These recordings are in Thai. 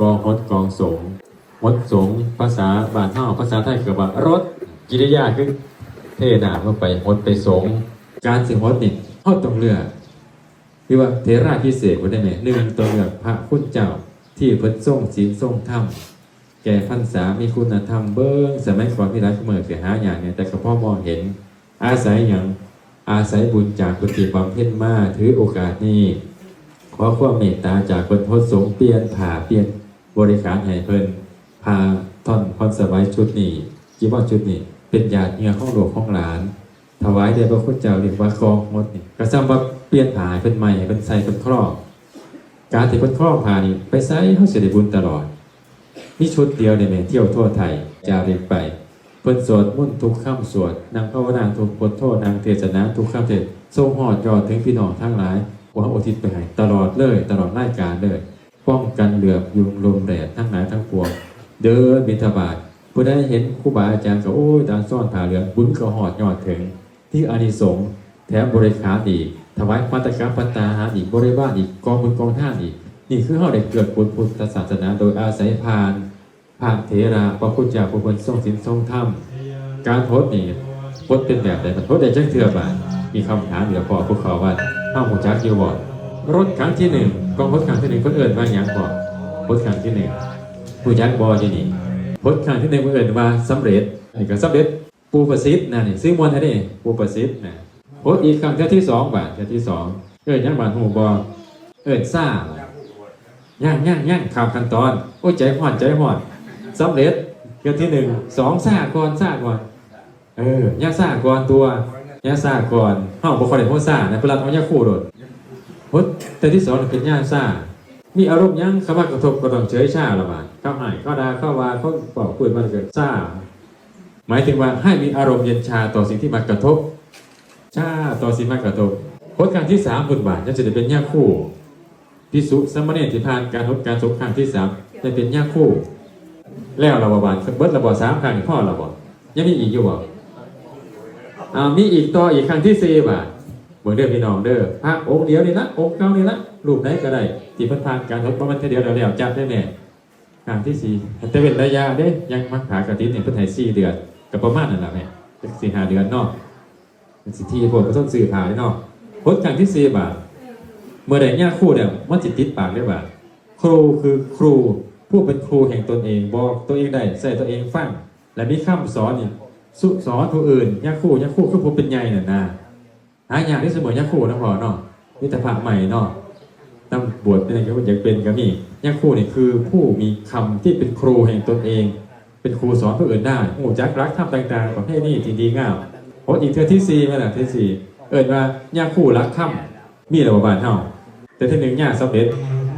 กองฮดกองสงฮดสงภาษาบ้านเฮาภาษาไทยคือว่ารถกิริยาคือเทน้ำลงไปฮดไปสงการสิฮดนี่เฮาต้องเลือกคือว่าเทราพิเศษบ่ได้แม่หนึ่งต้องเลือกพระคุณเจ้าที่เพิ่นทรงศีลทรงธรรมแก่พรรษามีคุณธรรมเบิ่งสมัยก่อนมีหลายเมื่อสิหาอย่างเนี่ยแต่ก็พอมองเห็นอาศัยหยังอาศัยบุญจากปฏิบัติเพ็ญมาถือโอกาสนี้ขอความเมตตาจากคนพจน์สงฆ์เปลี่ยนผ่าเปลี่ยนบริการให้เพิ่นพาท่อนพรสบายชุดนี้จีวรชุดนี้เป็นญาติเงือของหลวงของหลานถวายแด่พระคุณเจ้าเรียกว่ากองหมดนี่กระซ้ำว่าเปลี่ยนผ่าเป็นใหม่เป็นใส่เป็นครอบการที่เป็นครอบผ่านี่ไปใส่เขาเสด็จบุญตลอดมีชุดเดียวในแม่เที่ยวทั่วไทยจะเรียกไปเพิ่นสวดมุ่นทุกค่ำสวดนางภาวนาทุกบทโทษนางเทศนาทุกค่ำเทศทรงหอดยอดถึงพี่น้องทั้งหลายว่าอุทิศไปให้ตลอดเลยตลอดรายการเลยป้องกันเหลือบยุงลมแดดทั้งหลายทั้งปวงเดินบิณฑบาตผู้ใดเห็นครูบาอาจารย์ก็โอ้ยตาซ่อนผ่าเหลืองบุญก็หอดยอดถึงที่อานิสงส์แถมบริขารอีกถวายปัตตกรรมปัตตาหารอีกบริวารอีกกองบุญกองท่านอีกนี่คือเฮาได้เกิดบุญพุทธศาสนาโดยอาศัยพานเถระพระพุทธเจ้าผู้เป็นทรงศีลทรงธรรมการพจน์นี่พจน์เป็นแบบใดพจน์ได้จักเทื่อบาดมีคำถามเดี๋ยวพอพวกเขาว่าเฮาฮู้จักอยู่บ่รถครั้งที่1กองรถครั้งที่1เพิ่นเอิ้นว่าหยังบ่รถครั้งที่1ฮู้จักบ่อยู่นี่รถครั้งที่1เพิ่นเอิ้นว่าสำเร็จนี่ก็สำเร็จปูประสิทธิ์นั่นนี่ซื้อมวลให้นี่ปูประสิทธิ์นะรถอีกครั้งที่2บาดที่2เอิ้นหยังบาดฮู้บ่เอิ้นซ่าย่างข้ามขั้นตอนโอ้ยใจฮ้อนสำเร็จเที่ยวที่1 2ซ่าก่อนย่าซ่าก่อนตัวย่าซ่าก่อนเฮาบ่ค่อยได้ฮู้ซ่านะเพิ่นรับเอาย่าคู่โดดพดแต่ที่2เป็นย่าซ่ามีอารมณ์ยังเข้ามากระทบก็ต้องเฉยชาละบาดเข้าให้เข้าด่าเข้าว่าเขาบอกพูดมันเกิดซ่าหมายถึงว่าให้มีอารมณ์เย็นชาต่อสิ่งที่มากระทบชาต่อสิ่งมากระทบพดครั้งที่3บุญบาทจะได้เป็นย่าคู่ภิกษุสามเณรที่ผ่านการทดการสงครั้งที่3ได้เป็นย่าคู่แล้วเราบาดเบิดระบ่3ครั้งพ่อระบ่ยังมีอีกอยู่บ่มีอีกต่ออีกครั้งที่4บาทเบิ่งเด้อพี่น้องเด้อพระองค์เดียวนี่ละองค์เก่านี่ละรูปไหนก็ได้ที่เพิ่นผ่านการทดมันเดียวแล้วจับได้แน่ครั้งที่4แต่เป็นระยะเด้ยังมักหากฐินนี่เพิ่นให้4เดือนก็ประมาณนั่นล่ะแม่4-5เดือนเนาะเป็นสิทธิพวกก็ต้องซื้อผ้าเนาะพดครั้งที่4บาทเมื่อใดย่าคู่เนี่ยมันสิติดปากได้บาทครูคือครูผู้เป็นครูแห่งตนเองบอกตัวเองได้ใส่ตัวเองฟังและมีคำสอนนี่สอนผู้อื่นย่าคู่คือผู้เป็นใหญ่น่ะนะหาอย่างที่เสมอย่าคู่นะพ่อเนาะนิตรภาพใหม่เนาะตำบวชเป็นอะไรก็อยากเป็นก็มีย่าคู่นี่คือผู้มีคำที่เป็นครูแห่งตนเองเป็นครูสอนผู้อื่นได้หูจักรักธรรมต่างๆประเภทนี้ที่ดีงามเพราะอีกเทื่อที่4นั่นแหละที่4เอิ้นว่าย่าคู่รักธรรมมีระบบบ้านเฮาแต่ที่1ย่าสำเร็จ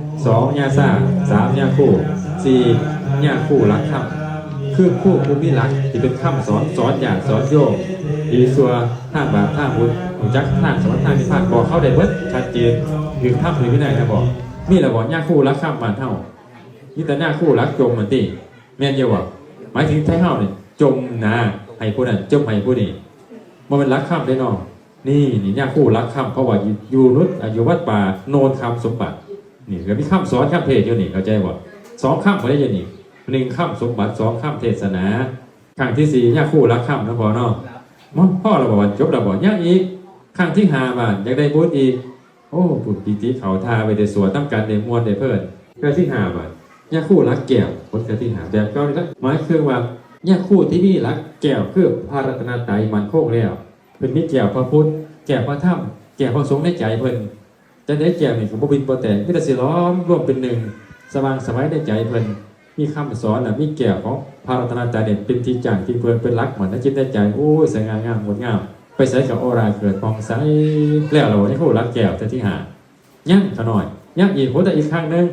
2ย่าซ่า3ย่าคู่4ย่าคู่รักธรรมคือผู้มีรักที่เป็นคำสอนอย่างสอนโยมดีสัวท่าบาปท่าบุญหูจักท่าสอนท่านิพพานบอกเข้าได้เบิดชัดเจนถึงท่าหรือวินัยนะบอกมีระบบย่าคู่รักธรรมบ้านเฮานี่แต่ย่าคู่รักจมมันติแม่นเยาว่าหมายถึงไทเฮานี่จมนะให้ผู้นั้นจมให้ผู้นี้บ่เป็นรักธรรมได้เนาะนี่ย่าคู่รักธรรมเพราะว่าอยู่นุชอยู่วัดป่าโนนคำสมบัตินี่ก็มีคำสอนคำเทศอยู่นี่เข้าใจบ่2คำบ่ได้อยู่นี่1คำสมบัติ2คำเทศนาครั้งที่4ย่าคู่รักธรรมนะพ่อเนาะพ่อเราบอกว่าจบเราบอกยังอีกครั้งที่5บาทอยากได้บุญอีกโอ้บุญปีติเขาทาไปได้สวดตั้งการได้มวลได้เพิ่นครั้งที่5บาทย่าคู่รักแก้วคนครั้งที่5แบบเก่านี่ละหมายคือว่าย่าคู่ที่มีรักแก้วคือพระรัตนตรัยมันคงแล้วเพิ่นมีแก้วพระพุทธแก้วพระธรรมแก้วพระสงฆ์ในใจเพิ่นจะได้แก้วนี่ก็บ่บินบ่แตกมีแต่สิล้อมรวมเป็นหนึ่งสว่างสบายในใจเพิ่นมีคำสอนมีแก้วของพระรัตนตรัยเนี่ยเป็นที่จังที่เพิ่นเป็นรักเหมือนในจิตในใจโอ้ยสวยงามงดงามไปใส่กับออร่าเกิดผ่องใสแล้วเราให้คู่รักแก้วแต่ที่5ยังขะหน่อยยังอีกโหแต่อีกครั้งนึง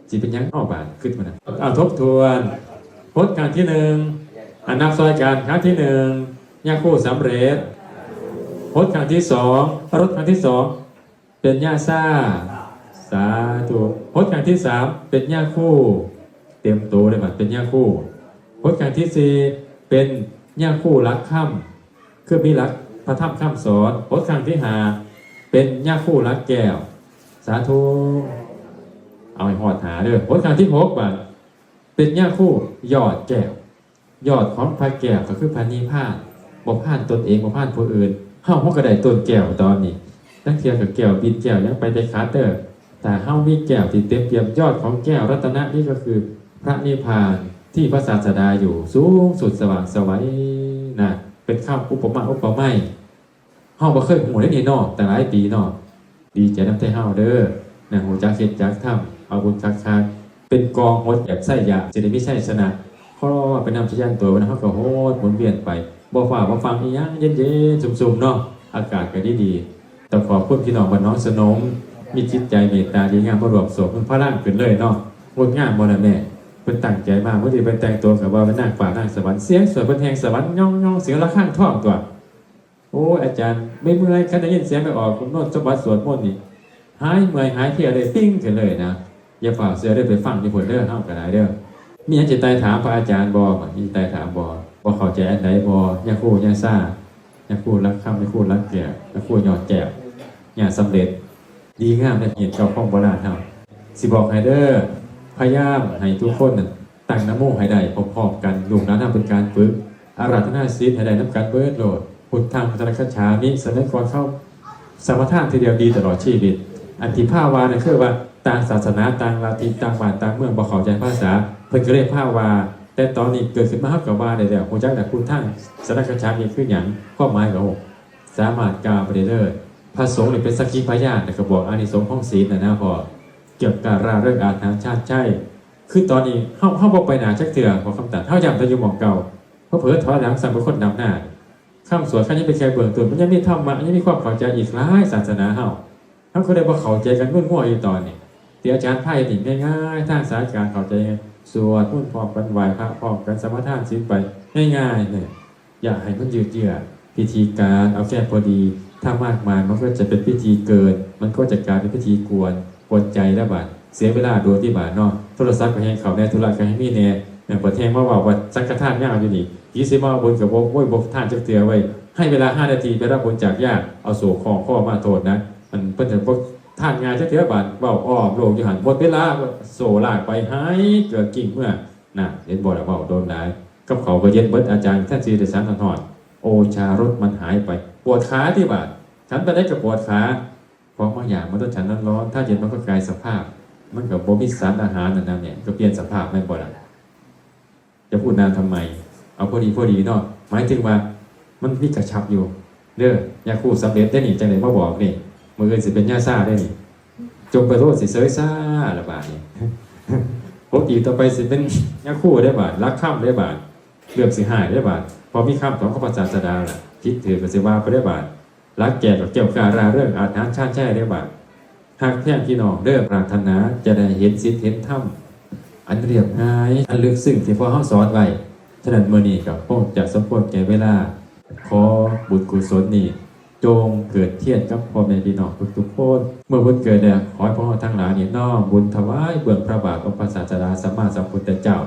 สิเป็นยังบาทขึ้นมานะเอาทบทวนพจน์ครั้งที่1อันนับซอยกันครั้งที่1ย่าคู่สำเร็จพจน์ครั้งที่2รถครั้งที่2เป็นย่าซ่าสาธุพจน์ครั้งที่3เป็นย่าคู่เต็มโตเลยบัดเป็นย่าคู่พจน์ครั้งที่4เป็นย่าคู่รักค่ำคือมีรักพระธรรมคำสอนพจน์ครั้งที่5เป็นย่าคู่รักแก้วสาธุเอาให้หอดหาเด้อพจน์ครั้งที่6บาท เป็นยาคู่ยอดแก้วยอดของพระแก้วก็คือพระนิพพานบ่ผ่านตนเองบ่ผ่านผู้อื่นเฮาก็ได้ต้นแก้วตอนนี้ตั้งเทียกับแก้วบินแก้วยังไปคาเตอร์แต่เฮามีแก้วที่เต็มเปี่ยมยอดของแก้วรัตนะนี่ก็คือพระนิพพานที่พระศาสดาอยู่สูงสุดสว่างไสวนะเป็นคำอุปมาอุปไมยเฮาบ่เคยฮู้ได้นี่เนาะแต่หลายปีเนาะดีใจนำแต่เฮาเด้อนะฮู้จักเฮ็ดจักทำเอาบุญคักๆเป็นกองหดแบบไส้ยาสิได้มีชัยชนะเพราะว่าเป็นนำชยันตัวนะเฮาก็โหดหมุนเวียนไปบ่ฟ้าบ่ฟังอีหยังเย็นๆซุ่มๆเนาะอากาศก็ดีๆแต่ขอบคุณพี่น้องบ้านน้องสนมมีจิตใจเมตตาดีงามบ่รวมโสมพลังขึ้นเลยเนาะงดงามบ่ล่ะแม่เพิ่นตั้งใจมากเพิ่นสิเป็นแต่งตัวก็ว่าเป็นนางฟ้านางสวรรค์เสียงสวยเพิ่นแห่งสวรรค์ย่องๆเสียงระฆังท้องตัวโอ้อาจารย์ไม่เมื่อยคันได้ยินเสียงไปออกคุณโนนสมบัติสวดมนต์นี่หายเมื่อยหายเพลียเลยปิ้งขึ้นเลยนะอย่าฝากเสือได้ไปฟังที่ผลเด้อเฮาก็ได้เด้อมีอันจิตใต้ถามพระอาจารย์บ่มีใต้ถามบ่เข้าใจอันใดบ่อย่าคู่อย่าซ่าอย่าคู่รักคำอย่าคู่รักแก่อย่าคู่ยอดแก้วอย่าสำเร็จดีงามในเห็นเจ้าของโบราณเฮาสิบอกให้เด้อพยายามให้ทุกคนน่ะตั้งนะโมให้ได้พร้อมๆกันลูกหลานทำเป็นการฝึกอาราธนาศีลให้ได้นำกันเบิดโลดพุทธังพระตรัสฉามิแสดงก่อนเข้าสมถะทีเดียวดีตลอดชีวิตอันที่ภาวาเนี่ยคือว่าต่างศาสนาต่างลัทธิต่างบ้านต่างเมืองบ่เข้าใจภาษาเพิ่นก็เรียกภาวาแต่ตอนนี้เกิดขึ้นมาเฮาก็ว่าได้แล้วฮู้จักแต่พุทธังสนักฉามิคือหยังความหมายก็สามารถกล่าวไปได้เลยพระสงฆ์นี่เป็นสักขีพยานแต่ก็บอกอานิสงส์ของศีลนะพอเกี่ยวกับราเรื่องอาถรรพ์ชาติใช่คือตอนนี้เฮาบ่ไปหน้าจักเทื่อขอคำตัดเฮาย้ำแต่อยู่หม่องเก่าเพราะเผลอถอยหลังสั่งเป็นคนนำหน้าข้ามสวนข้ายังไปแค่เบื้องต้นมันยังมีธรรมะยังมีความเข้าใจอีกหลายศาสนาเฮาก็ได้บ่เข้าใจกันงุ่นง่วยอยู่ตอนนี้ที่อาจารย์ไพ่ติง่ายๆทางสายการเข้าใจสวดมนต์พร้อมกันไหว้พระพร้อมกันสมาทานศีลไปง่ายๆเนี่ยอย่าให้มันยืดเยื้อพิธีการเอาแค่พอดีถ้ามากมายมันก็จะเป็นพิธีเกินมันก็จะกลายเป็นพิธีกวนใจแล้วบาดเสียเวลาโดยที่บาดเนาะโทรศัพท์ก็ให้เขาแน่ธุระก็ให้มีแน่อย่างประเทศมาบอกว่าสังฆทานยาวอยู่นี่ยี่สิบมาบนกับบ่ท่านจักเตือไว้ให้เวลา5 นาทีไปรับบนจากญาติเอาโศกข้อมาโทษนะมันเพิ่นจะบ่ท่านงานจักเตือบาดเว้าอ้อมโลกอยู่หั่นหมดเวลาโศลากไปหายเกิดกิ่งเมื่อน่ะเห็นบ่ล่ะเว้าโดนหลายกับเขาก็เย็นเบิดอาจารย์ท่านสิได้สันทอดโอชารสมันหายไปปวดขาที่บาดฉันไปได้กับปวดขาเพราะบางอย่างมันต้องฉันร้อนถ้าเย็นมันก็กลายสภาพมันกับบ่มีสารอาหารนั่นน่ะเนี่ยก็เปลี่ยนสภาพไม่บ่ล่ะจะพูดนานทำไมเอาพอดีเนาะหมายถึงว่ามันมีกระชับอยู่เด้อยาคู่สำเร็จได้นี่จังได๋มาบอกนี่มื้ออื่นสิเป็นยาซ่าได้นี่จงไปโทษสิเสยซ่าละบาดนี่ปกติต่อไปสิเป็นยาคู่ได้บาดรักข้ามได้บาดเลือกสิหายได้บาดพอมีคำของพระพุทธศาสนาล่ะคิดถือก็สิว่าไปได้บาดรักแก่กับเกี่ยวกับราเรื่องอาถรรพ์ชาติแช่ได้บาดหากแท้พี่น้องเด้อปรารถนาจะได้เห็นศีลเห็นธรรมอันเรียบง่ายอันลึกซึ้งที่พ่อเฮาสอนไว้ฉะนั้นมื้อนี้ก็คงจะสมควรแก่เวลาขอบุญกุศลนี้จงเกิดเทียนกับพ่อแม่พี่น้องทุกๆคนเมื่อบุญเกิดแล้วขอให้พวกเราทั้งหลายนี่น้อมบุญถวายเบื้องพระบาทของพระศาสดาสัมมาสัมพุทธเจ้า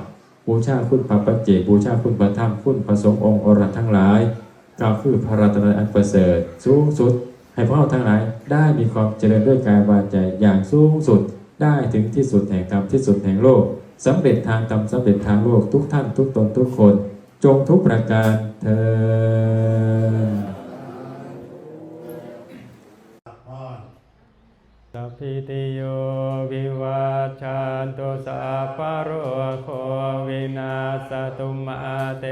บูชาคุณพระปัจเจกบูชาคุณพระธรรมคุณพระสงฆ์องค์อรหันต์ทั้งหลายก็คือพระรัตนตรัยอันประเสริฐสูงสุดให้พวกเราทั้งหลายได้มีความเจริญด้วยกายวาจาอย่างสูงสุดได้ถึงที่สุดแห่งธรรมที่สุดแห่งโลกสำเร็จทางธรรมสำเร็จทางโลกทุกท่านทุกตนทุกคนจงทุกประการเถิดสัพพิติโยวิวัชชันตุสัพพะโรโควินาศตุมาเต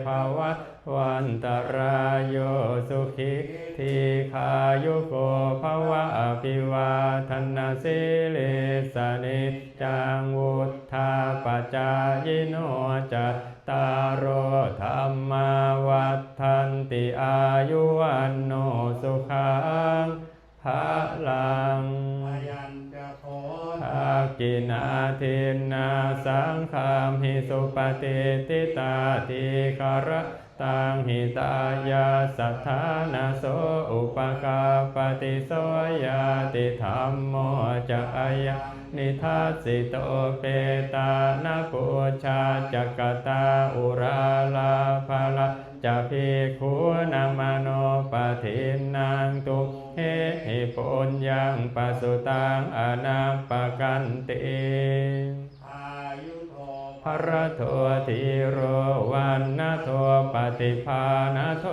ภวัตวันตรายโยสุขิทีขายุโกภวะอภิวาทนาสิลิสนิจจังวุธาปจายโนจัตตารโอธรรมาวัฏทันติอายุวันโนสุขังภะลังทักกินาทินนาสังฆามหิสุปฏิติตาทิคารตังหิตายาสัทธานาโสอุปกาปฏิโสยติธรรมโมจะอายะนิทัสสิโตเปตานาปุชาจักตาอุราลาภลาจะภิกขุนามโนปทินนางตุเหิปุญญังปัสสุตังอนาปกันติอายุโทภ ภรโททีโรวันนะโทปฏิภาณโท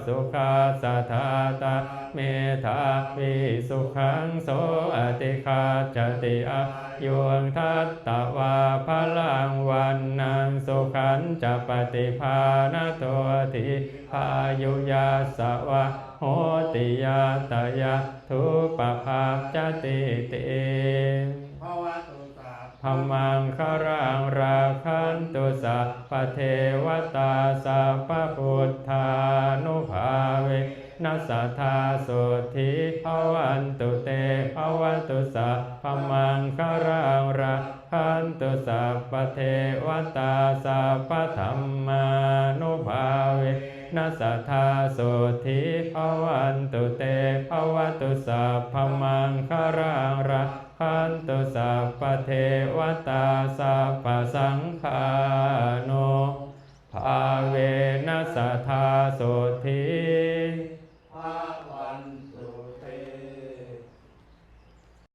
สุขาสัทธาตาเมธาวิสุขังโสอติคาจติอายุงทัตตวาพลังวันนังสุขันจะปฏิภาณโทติพายุยาสวะโหติยาตยาทุปภาจติเตภวตุสัพพมังคารังราคันตุสัพพเทวตาสัพพพุทธานุภาเวนัสสทธาสุธิภวันตุเตภวันตุสัพพมังคารังราคันตุสัพพเทวตาสัพพธัมมานุภาเวนัสสทธาสุธิภวันตุเตภวันตุสัพพมังคารังราคันตุสัพพเทวตาสัพพสังฆานุภาเวนัสสทธาสุธิ